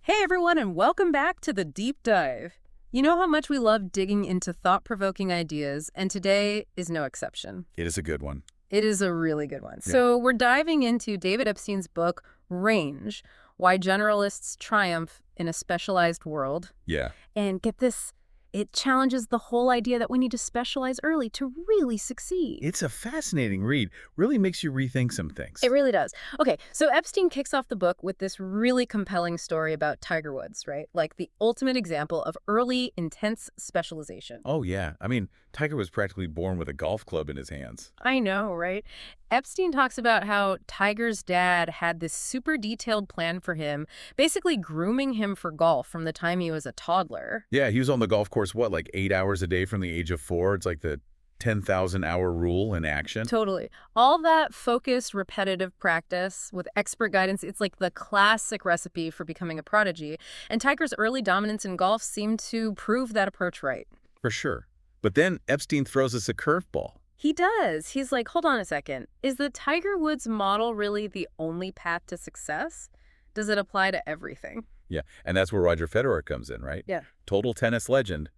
Hey everyone, and welcome back to the Deep Dive. You know how much we love digging into thought-provoking ideas, and today is no exception. It is a good one. It is a really good one. Yeah. So we're diving into David Epstein's book, Range, Why Generalists Triumph in a Specialized World. Yeah. And get this, it challenges the whole idea that we need to specialize early to really succeed. It's a fascinating read. Really makes you rethink some things. It really does. Okay, so Epstein kicks off the book with this really compelling story about Tiger Woods, right? Like the ultimate example of early, intense specialization. Oh, yeah. I mean, Tiger was practically born with a golf club in his hands. I know, right? Epstein talks about how Tiger's dad had this super detailed plan for him, basically grooming him for golf from the time he was a toddler. Yeah, he was on the golf course, what, like 8 hours a day from the age of 4? It's like the 10,000-hour rule in action. Totally. All that focused, repetitive practice with expert guidance, it's like the classic recipe for becoming a prodigy. And Tiger's early dominance in golf seemed to prove that approach right. For sure. But then Epstein throws us a curveball. He does. He's like, hold on a second. Is the Tiger Woods model really the only path to success? Does it apply to everything? Yeah, and that's where Roger Federer comes in, right? Yeah. Total tennis legend.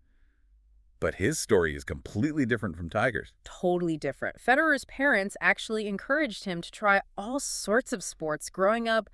But his story is completely different from Tiger's. Totally different. Federer's parents actually encouraged him to try all sorts of sports growing up.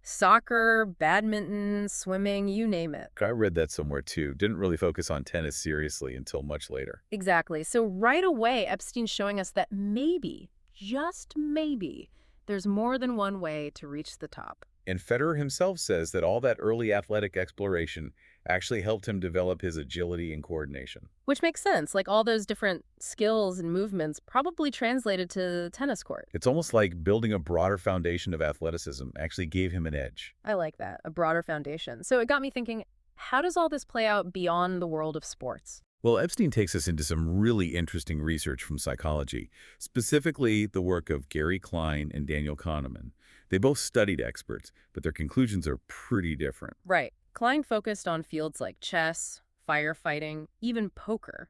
Soccer, badminton, swimming, you name it. I read that somewhere too. Didn't really focus on tennis seriously until much later. Exactly. So right away, Epstein's showing us that maybe, just maybe, there's more than one way to reach the top. And Federer himself says that all that early athletic exploration actually helped him develop his agility and coordination. Which makes sense. Like all those different skills and movements probably translated to the tennis court. It's almost like building a broader foundation of athleticism actually gave him an edge. I like that, a broader foundation. So it got me thinking, how does all this play out beyond the world of sports? Well, Epstein takes us into some really interesting research from psychology, specifically the work of Gary Klein and Daniel Kahneman. They both studied experts, but their conclusions are pretty different. Right. Klein focused on fields like chess, firefighting, even poker.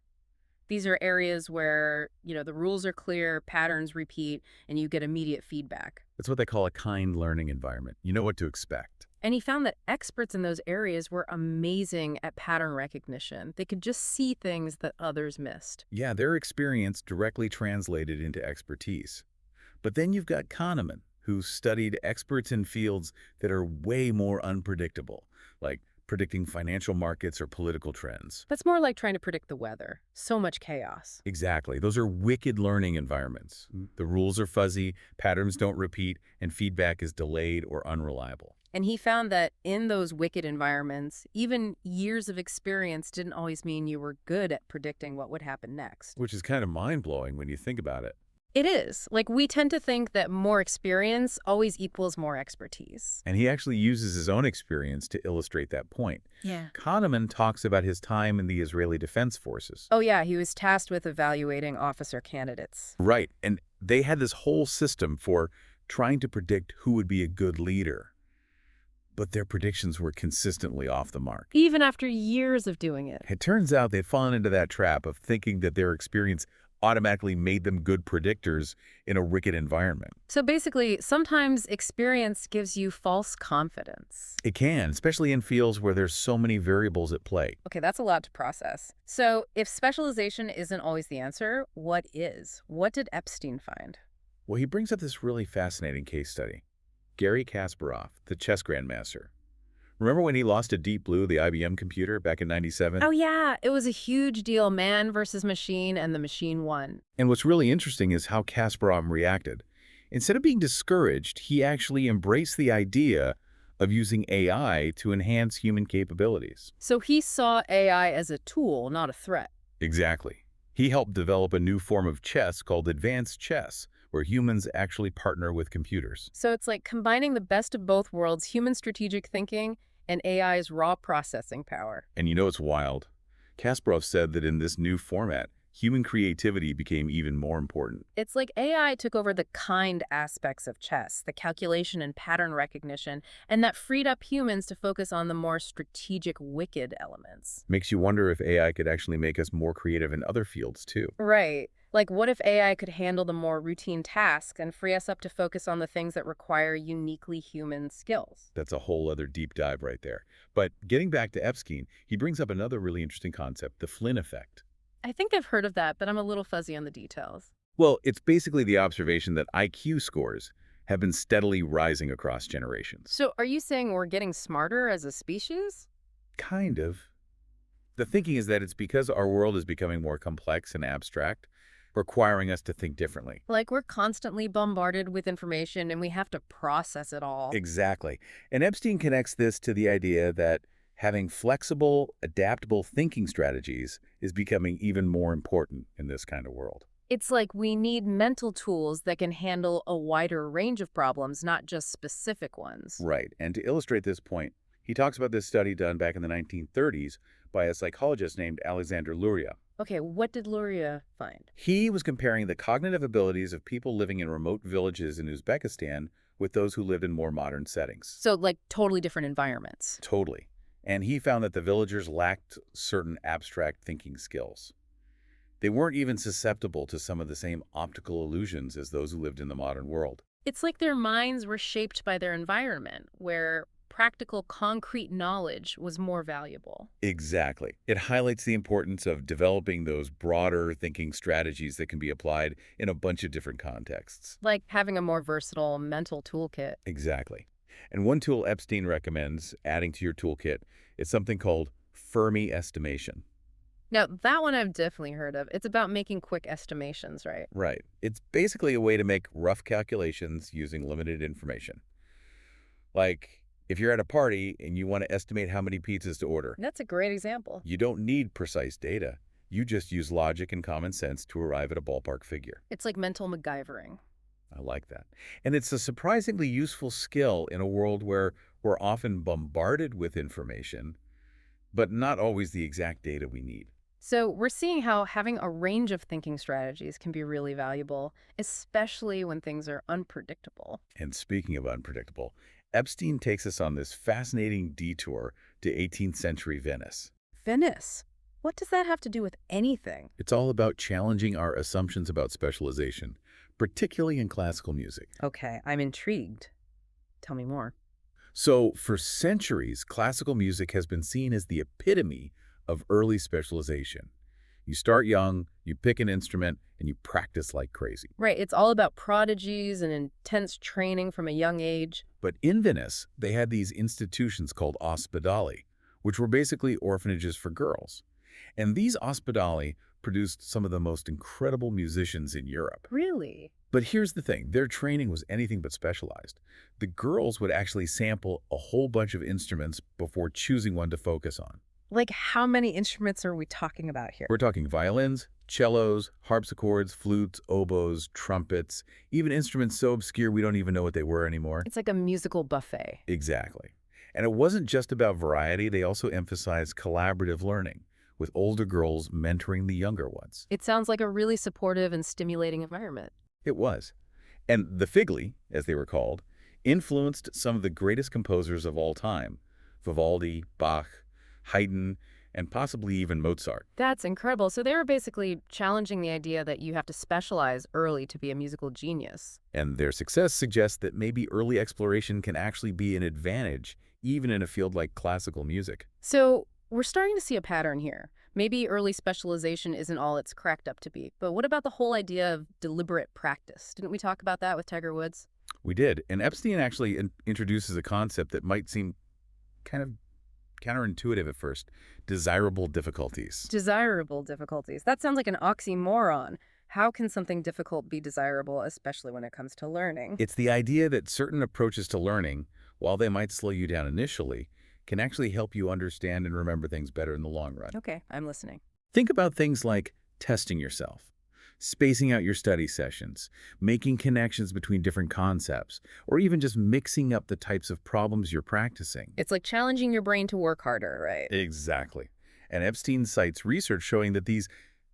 These are areas where, the rules are clear, patterns repeat, and you get immediate feedback. That's what they call a kind learning environment. You know what to expect. And he found that experts in those areas were amazing at pattern recognition. They could just see things that others missed. Yeah, their experience directly translated into expertise. But then you've got Kahneman, who studied experts in fields that are way more unpredictable, like predicting financial markets or political trends. That's more like trying to predict the weather. So much chaos. Exactly. Those are wicked learning environments. The rules are fuzzy, patterns don't repeat, and feedback is delayed or unreliable. And he found that in those wicked environments, even years of experience didn't always mean you were good at predicting what would happen next. Which is kind of mind-blowing when you think about it. It is. Like, we tend to think that more experience always equals more expertise. And he actually uses his own experience to illustrate that point. Yeah. Kahneman talks about his time in the Israeli Defense Forces. Oh, yeah, he was tasked with evaluating officer candidates. Right, and they had this whole system for trying to predict who would be a good leader. But their predictions were consistently off the mark. Even after years of doing it. It turns out they'd fallen into that trap of thinking that their experience automatically made them good predictors in a wicked environment. So basically, sometimes experience gives you false confidence. It can, especially in fields where there's so many variables at play. Okay, that's a lot to process. So if specialization isn't always the answer, what is? What did Epstein find? Well, he brings up this really fascinating case study. Garry Kasparov, the chess grandmaster. Remember when he lost to Deep Blue, the IBM computer, back in '97? Oh yeah, it was a huge deal, man versus machine, and the machine won. And what's really interesting is how Kasparov reacted. Instead of being discouraged, he actually embraced the idea of using AI to enhance human capabilities. So he saw AI as a tool, not a threat. Exactly. He helped develop a new form of chess called advanced chess, where humans actually partner with computers. So it's like combining the best of both worlds, human strategic thinking and AI's raw processing power. And you know it's wild. Kasparov said that in this new format, human creativity became even more important. It's like AI took over the kind aspects of chess, the calculation and pattern recognition, and that freed up humans to focus on the more strategic, wicked elements. Makes you wonder if AI could actually make us more creative in other fields too. Right. Like, what if AI could handle the more routine tasks and free us up to focus on the things that require uniquely human skills? That's a whole other deep dive right there. But getting back to Epstein, he brings up another really interesting concept, the Flynn effect. I think I've heard of that, but I'm a little fuzzy on the details. Well, it's basically the observation that IQ scores have been steadily rising across generations. So, are you saying we're getting smarter as a species? Kind of. The thinking is that it's because our world is becoming more complex and abstract, requiring us to think differently. Like, we're constantly bombarded with information and we have to process it all. Exactly. And Epstein connects this to the idea that having flexible, adaptable thinking strategies is becoming even more important in this kind of world. It's like we need mental tools that can handle a wider range of problems, not just specific ones. Right. And to illustrate this point, he talks about this study done back in the 1930s by a psychologist named Alexander Luria. Okay, what did Luria find? He was comparing the cognitive abilities of people living in remote villages in Uzbekistan with those who lived in more modern settings. So, like, totally different environments. Totally. And he found that the villagers lacked certain abstract thinking skills. They weren't even susceptible to some of the same optical illusions as those who lived in the modern world. It's like their minds were shaped by their environment, where practical, concrete knowledge was more valuable. Exactly. It highlights the importance of developing those broader thinking strategies that can be applied in a bunch of different contexts. Like having a more versatile mental toolkit. Exactly. And one tool Epstein recommends adding to your toolkit is something called Fermi estimation. Now, that one I've definitely heard of. It's about making quick estimations, right? Right. It's basically a way to make rough calculations using limited information. Like, if you're at a party and you want to estimate how many pizzas to order, That's a great example. you don't need precise data. You just use logic and common sense to arrive at a ballpark figure. It's like mental MacGyvering. I like that. And it's a surprisingly useful skill in a world where we're often bombarded with information, but not always the exact data we need. So, we're seeing how having a range of thinking strategies can be really valuable, especially when things are unpredictable. And speaking of unpredictable, Epstein takes us on this fascinating detour to 18th century Venice. Venice. What does that have to do with anything? It's all about challenging our assumptions about specialization, particularly in classical music. Okay, I'm intrigued. Tell me more. So, for centuries, classical music has been seen as the epitome of early specialization. You start young, you pick an instrument, and you practice like crazy. Right, it's all about prodigies and intense training from a young age. But in Venice, they had these institutions called ospedali, which were basically orphanages for girls. And these ospedali produced some of the most incredible musicians in Europe. Really? But here's the thing, their training was anything but specialized. The girls would actually sample a whole bunch of instruments before choosing one to focus on. Like, how many instruments are we talking about here? We're talking violins, cellos, harpsichords, flutes, oboes, trumpets, even instruments so obscure we don't even know what they were anymore. It's like a musical buffet. Exactly. And it wasn't just about variety, they also emphasized collaborative learning, with older girls mentoring the younger ones. It sounds like a really supportive and stimulating environment. It was. And the Figli, as they were called, influenced some of the greatest composers of all time, Vivaldi, Bach, Haydn, and possibly even Mozart. That's incredible. So they were basically challenging the idea that you have to specialize early to be a musical genius. And their success suggests that maybe early exploration can actually be an advantage, even in a field like classical music. So we're starting to see a pattern here. Maybe early specialization isn't all it's cracked up to be. But what about the whole idea of deliberate practice? Didn't we talk about that with Tiger Woods? We did. And Epstein actually introduces a concept that might seem kind of counterintuitive at first, desirable difficulties. Desirable difficulties. That sounds like an oxymoron. How can something difficult be desirable, especially when it comes to learning? It's the idea that certain approaches to learning, while they might slow you down initially, can actually help you understand and remember things better in the long run. Okay, I'm listening. Think about things like testing yourself, spacing out your study sessions, making connections between different concepts, or even just mixing up the types of problems you're practicing. It's like challenging your brain to work harder, right? Exactly. And Epstein cites research showing that these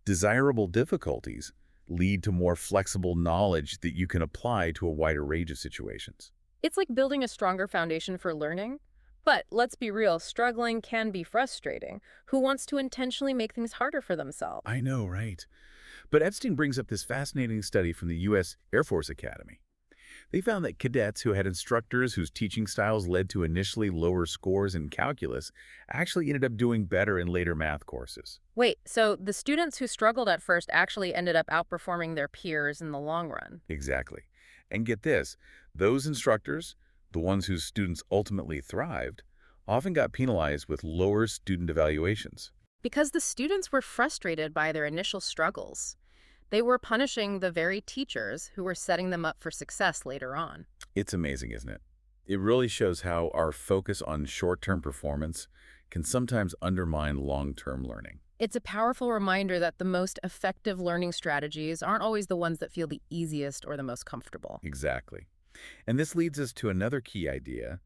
desirable difficulties lead to more flexible knowledge that you can apply to a wider range of situations. It's like building a stronger foundation for learning, But let's be real, struggling can be frustrating. Who wants to intentionally make things harder for themselves? I know, right? But Epstein brings up this fascinating study from the U.S. Air Force Academy. They found that cadets who had instructors whose teaching styles led to initially lower scores in calculus actually ended up doing better in later math courses. Wait, so the students who struggled at first actually ended up outperforming their peers in the long run? Exactly. And get this, those instructors, the ones whose students ultimately thrived, often got penalized with lower student evaluations. Because the students were frustrated by their initial struggles. They were punishing the very teachers who were setting them up for success later on. It's amazing, isn't it? It really shows how our focus on short-term performance can sometimes undermine long-term learning. It's a powerful reminder that the most effective learning strategies aren't always the ones that feel the easiest or the most comfortable. Exactly. And this leads us to another key idea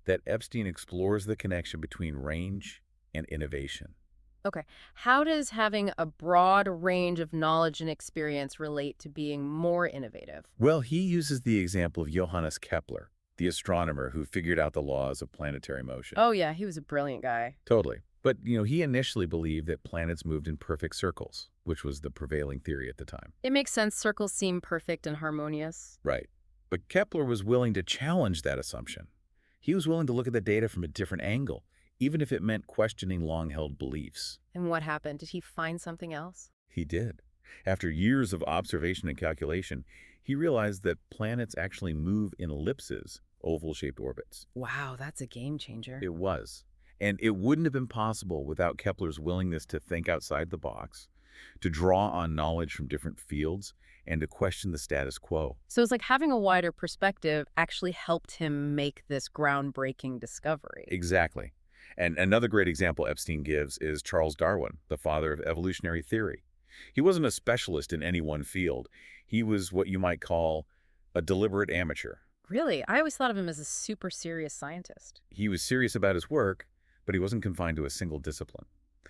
that Epstein explores the connection between range and innovation. Okay, how does having a broad range of knowledge and experience relate to being more innovative? Well, he uses the example of Johannes Kepler, the astronomer who figured out the laws of planetary motion. Oh, yeah, he was a brilliant guy. Totally. But, he initially believed that planets moved in perfect circles, which was the prevailing theory at the time. It makes sense circles seem perfect and harmonious. Right. But Kepler was willing to challenge that assumption. He was willing to look at the data from a different angle, even if it meant questioning long-held beliefs. And what happened? Did he find something else? He did. After years of observation and calculation, he realized that planets actually move in ellipses, oval-shaped orbits. Wow, that's a game changer. It was. And it wouldn't have been possible without Kepler's willingness to think outside the box, to draw on knowledge from different fields, and to question the status quo. So it's like having a wider perspective actually helped him make this groundbreaking discovery. Exactly. And another great example Epstein gives is Charles Darwin, the father of evolutionary theory. He wasn't a specialist in any one field. He was what you might call a deliberate amateur. Really? I always thought of him as a super serious scientist. He was serious about his work, but he wasn't confined to a single discipline.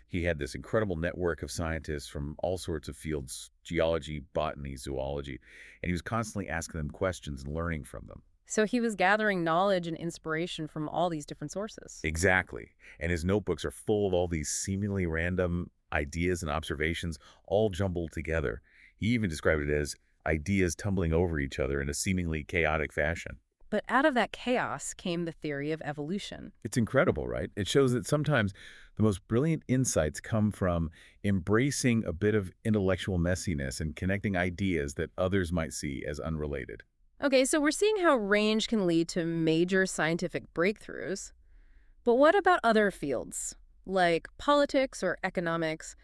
He had this incredible network of scientists from all sorts of fields, geology, botany, zoology, and he was constantly asking them questions and learning from them. So he was gathering knowledge and inspiration from all these different sources. Exactly. And his notebooks are full of all these seemingly random ideas and observations all jumbled together. He even described it as ideas tumbling over each other in a seemingly chaotic fashion. But out of that chaos came the theory of evolution. It's incredible, right? It shows that sometimes the most brilliant insights come from embracing a bit of intellectual messiness and connecting ideas that others might see as unrelated. Okay, so we're seeing how range can lead to major scientific breakthroughs. But what about other fields, like politics or economics?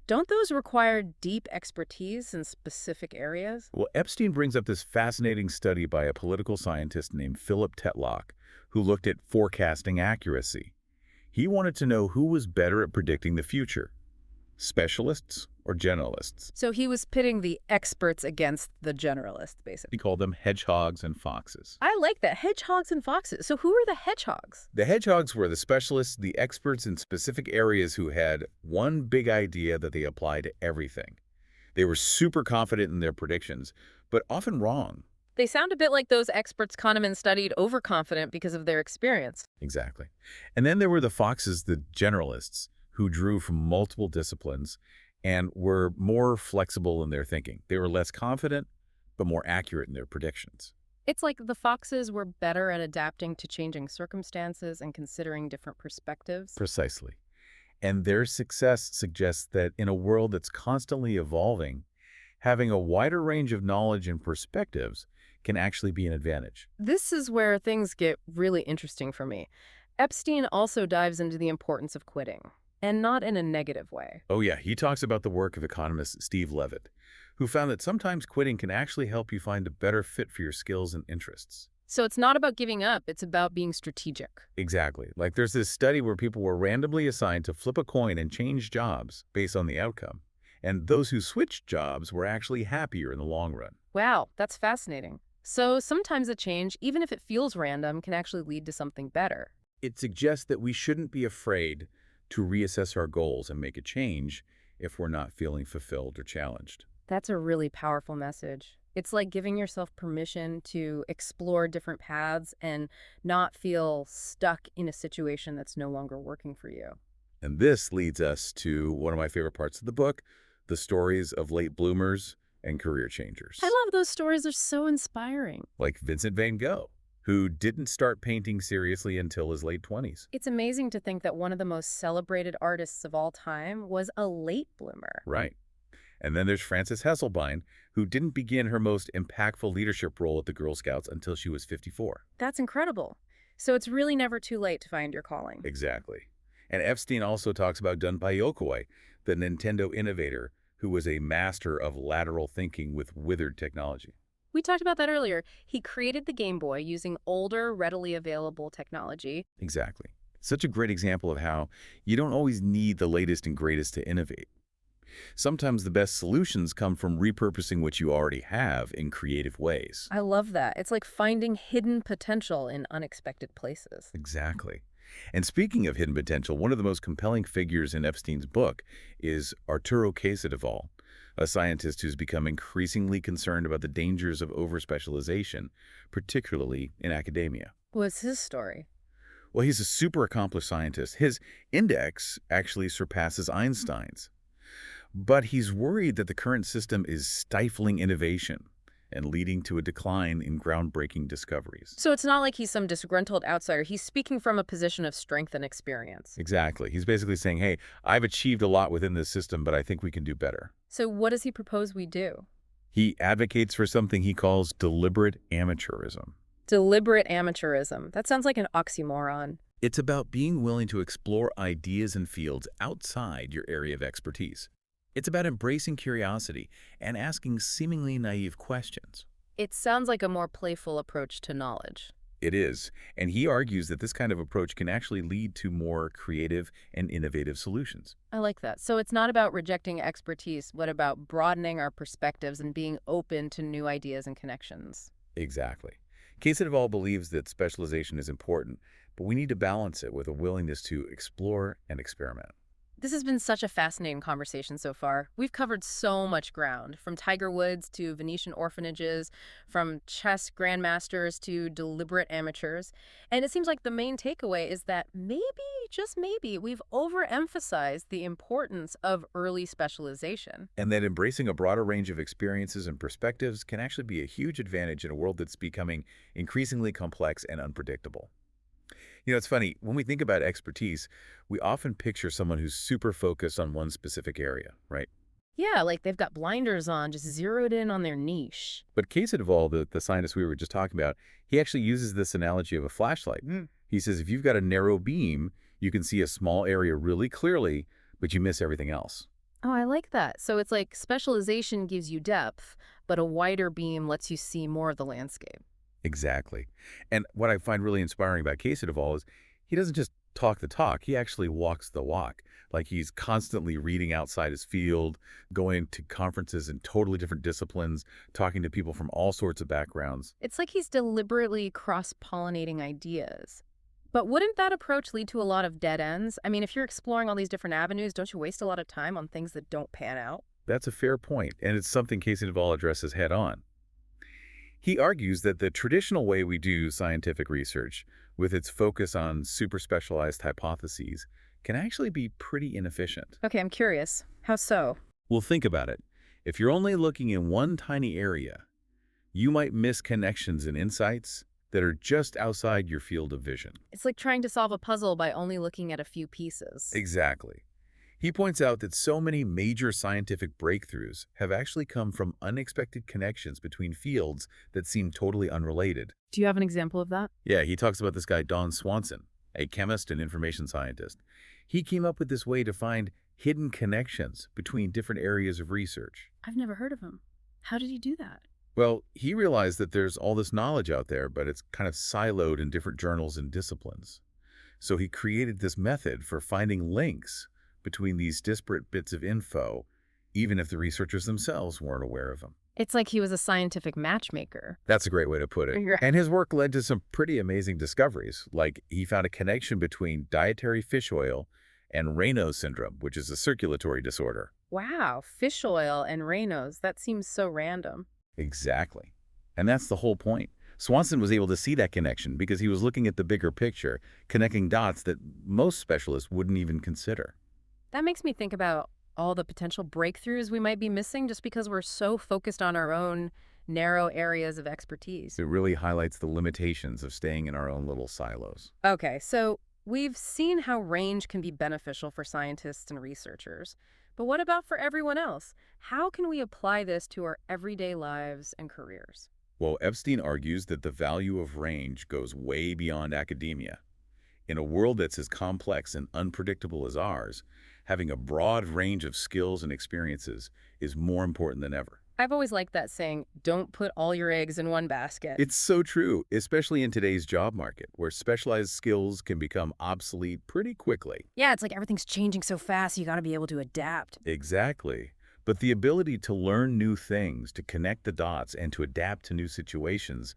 Don't those require deep expertise in specific areas? Well, Epstein brings up this fascinating study by a political scientist named Philip Tetlock, who looked at forecasting accuracy. He wanted to know who was better at predicting the future, specialists or generalists. So he was pitting the experts against the generalists, He basically. called them hedgehogs and foxes. I like that. Hedgehogs and foxes. So who are the hedgehogs? The hedgehogs were the specialists, the experts in specific areas who had one big idea that they applied to everything. They were super confident in their predictions, but often wrong. They sound a bit like those experts Kahneman studied overconfident because of their experience. Exactly. And then there were the foxes, the generalists, who drew from multiple disciplines and were more flexible in their thinking. They were less confident, but more accurate in their predictions. It's like the foxes were better at adapting to changing circumstances and considering different perspectives. Precisely. And their success suggests that in a world that's constantly evolving, having a wider range of knowledge and perspectives can actually be an advantage. This is where things get really interesting for me. Epstein also dives into the importance of quitting, and not in a negative way. Oh yeah, he talks about the work of economist Steve Levitt, who found that sometimes quitting can actually help you find a better fit for your skills and interests. So it's not about giving up, it's about being strategic. Exactly. Like there's this study where people were randomly assigned to flip a coin and change jobs based on the outcome. And those who switched jobs were actually happier in the long run. Wow, that's fascinating. So sometimes a change, even if it feels random, can actually lead to something better. It suggests that we shouldn't be afraid to reassess our goals and make a change if we're not feeling fulfilled or challenged. That's a really powerful message. It's like giving yourself permission to explore different paths and not feel stuck in a situation that's no longer working for you. And this leads us to one of my favorite parts of the book, the stories of late bloomers and career I changers, love those stories. They're so inspiring. like Vincent van Gogh, who didn't start painting seriously until his late 20s. It's amazing to think that one of the most celebrated artists of all time was a late bloomer. Right. And then there's Frances Hesselbein, who didn't begin her most impactful leadership role at the Girl Scouts until she was 54. That's incredible. So it's really never too late to find your calling. Exactly. And Epstein also talks about Dunphy Yokoi, the Nintendo innovator who was a master of lateral thinking with withered technology. We talked about that earlier. He created the Game Boy using older, readily available technology. Exactly. Such a great example of how you don't always need the latest and greatest to innovate. Sometimes the best solutions come from repurposing what you already have in creative ways. I love that. It's like finding hidden potential in unexpected places. Exactly. And speaking of hidden potential, one of the most compelling figures in Epstein's book is Arturo Casadevall, a scientist who's become increasingly concerned about the dangers of overspecialization, particularly in academia. What's his story? Well, he's a super accomplished scientist. His index actually surpasses Einstein's. But he's worried that the current system is stifling innovation and leading to a decline in groundbreaking discoveries. So it's not like he's some disgruntled outsider. He's speaking from a position of strength and experience. Exactly. He's basically saying, hey, I've achieved a lot within this system, but I think we can do better. So what does he propose we do? He advocates for something he calls deliberate amateurism. Deliberate amateurism. That sounds like an oxymoron. It's about being willing to explore ideas and fields outside your area of expertise. It's about embracing curiosity and asking seemingly naive questions. It sounds like a more playful approach to knowledge. It is, and he argues that this kind of approach can actually lead to more creative and innovative solutions. I like that. So it's not about rejecting expertise, but about broadening our perspectives and being open to new ideas and connections. Exactly. Casadevall believes that specialization is important, but we need to balance it with a willingness to explore and experiment. This has been such a fascinating conversation so far. We've covered so much ground, from Tiger Woods to Venetian orphanages, from chess grandmasters to deliberate amateurs. And it seems like the main takeaway is that maybe, just maybe, we've overemphasized the importance of early specialization. And that embracing a broader range of experiences and perspectives can actually be a huge advantage in a world that's becoming increasingly complex and unpredictable. You know, it's funny, when we think about expertise, we often picture someone who's super focused on one specific area, right? Yeah, like they've got blinders on, just zeroed in on their niche. But Casadevall, the scientist we were just talking about, he actually uses this analogy of a flashlight. He says if you've got a narrow beam, you can see a small area really clearly, but you miss everything else. Oh, I like that. So it's like specialization gives you depth, but a wider beam lets you see more of the landscape. Exactly. And what I find really inspiring about Casadevall is he doesn't just talk the talk, he actually walks the walk. Like he's constantly reading outside his field, going to conferences in totally different disciplines, talking to people from all sorts of backgrounds. It's like he's deliberately cross-pollinating ideas. But wouldn't that approach lead to a lot of dead ends? I mean, if you're exploring all these different avenues, don't you waste a lot of time on things that don't pan out? That's a fair point, and it's something Casadevall addresses head on. He argues that the traditional way we do scientific research, with its focus on super specialized hypotheses, can actually be pretty inefficient. Okay, I'm curious. How so? Well, think about it. If you're only looking in one tiny area, you might miss connections and insights that are just outside your field of vision. It's like trying to solve a puzzle by only looking at a few pieces. Exactly. He points out that so many major scientific breakthroughs have actually come from unexpected connections between fields that seem totally unrelated. Do you have an example of that? Yeah, he talks about this guy, Don Swanson, a chemist and information scientist. He came up with this way to find hidden connections between different areas of research. I've never heard of him. How did he do that? Well, he realized that there's all this knowledge out there, but it's kind of siloed in different journals and disciplines. So he created this method for finding links between these disparate bits of info, even if the researchers themselves weren't aware of them. It's like he was a scientific matchmaker. That's a great way to put it. Right. And his work led to some pretty amazing discoveries, like he found a connection between dietary fish oil and Raynaud's syndrome, which is a circulatory disorder. Wow, fish oil and Raynaud's. That seems so random. Exactly. And that's the whole point. Swanson was able to see that connection because he was looking at the bigger picture, connecting dots that most specialists wouldn't even consider. That makes me think about all the potential breakthroughs we might be missing just because we're so focused on our own narrow areas of expertise. It really highlights the limitations of staying in our own little silos. Okay, so we've seen how range can be beneficial for scientists and researchers. But what about for everyone else? How can we apply this to our everyday lives and careers? Well, Epstein argues that the value of range goes way beyond academia. In a world that's as complex and unpredictable as ours, having a broad range of skills and experiences is more important than ever. I've always liked that saying, don't put all your eggs in one basket. It's so true, especially in today's job market, where specialized skills can become obsolete pretty quickly. Yeah, it's like everything's changing so fast, you gotta be able to adapt. Exactly. But the ability to learn new things, to connect the dots, and to adapt to new situations,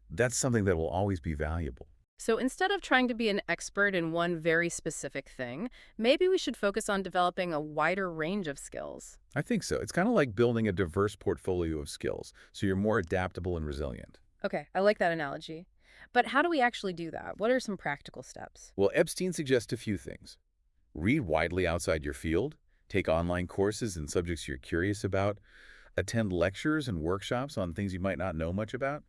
that's something that will always be valuable. So instead of trying to be an expert in one very specific thing, maybe we should focus on developing a wider range of skills. I think so. It's kind of like building a diverse portfolio of skills, so you're more adaptable and resilient. Okay, I like that analogy. But how do we actually do that? What are some practical steps? Well, Epstein suggests a few things. Read widely outside your field, take online courses in subjects you're curious about, attend lectures and workshops on things you might not know much about,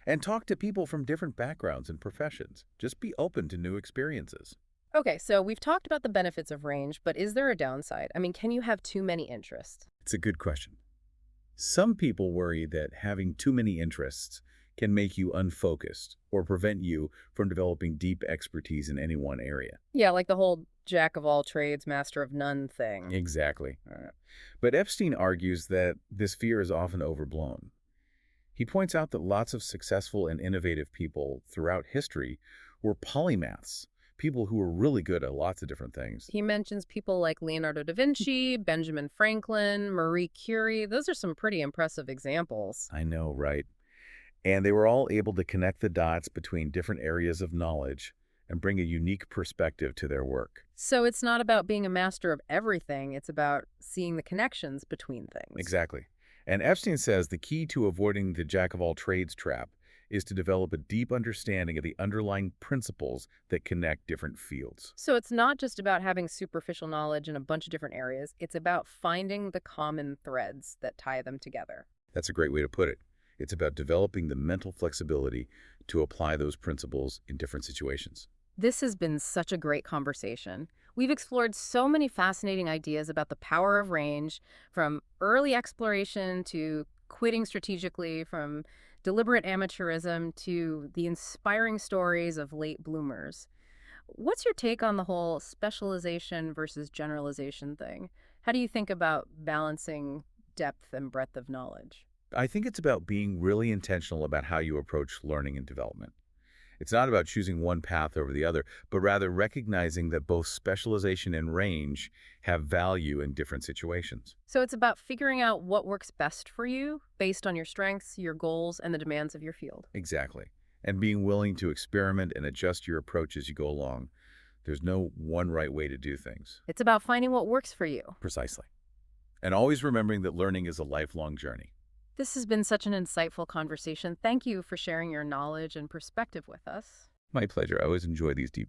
and talk to people from different backgrounds and professions. Just be open to new experiences. Okay, so we've talked about the benefits of range, but is there a downside? I mean, can you have too many interests? It's a good question. Some people worry that having too many interests can make you unfocused or prevent you from developing deep expertise in any one area. Yeah, like the whole jack of all trades, master of none thing. Exactly. But Epstein argues that this fear is often overblown. He points out that lots of successful and innovative people throughout history were polymaths, people who were really good at lots of different things. He mentions people like Leonardo da Vinci, Benjamin Franklin, Marie Curie. Those are some pretty impressive examples. I know, right? And they were all able to connect the dots between different areas of knowledge and bring a unique perspective to their work. So it's not about being a master of everything, it's about seeing the connections between things. Exactly. And Epstein says the key to avoiding the jack-of-all-trades trap is to develop a deep understanding of the underlying principles that connect different fields. So it's not just about having superficial knowledge in a bunch of different areas, it's about finding the common threads that tie them together. That's a great way to put it. It's about developing the mental flexibility to apply those principles in different situations. This has been such a great conversation. We've explored so many fascinating ideas about the power of range, from early exploration to quitting strategically, from deliberate amateurism to the inspiring stories of late bloomers. What's your take on the whole specialization versus generalization thing? How do you think about balancing depth and breadth of knowledge? I think it's about being really intentional about how you approach learning and development. It's not about choosing one path over the other, but rather recognizing that both specialization and range have value in different situations. So it's about figuring out what works best for you based on your strengths, your goals, and the demands of your field. Exactly. And being willing to experiment and adjust your approach as you go along. There's no one right way to do things. It's about finding what works for you. Precisely. And always remembering that learning is a lifelong journey. This has been such an insightful conversation. Thank you for sharing your knowledge and perspective with us. My pleasure. I always enjoy these deep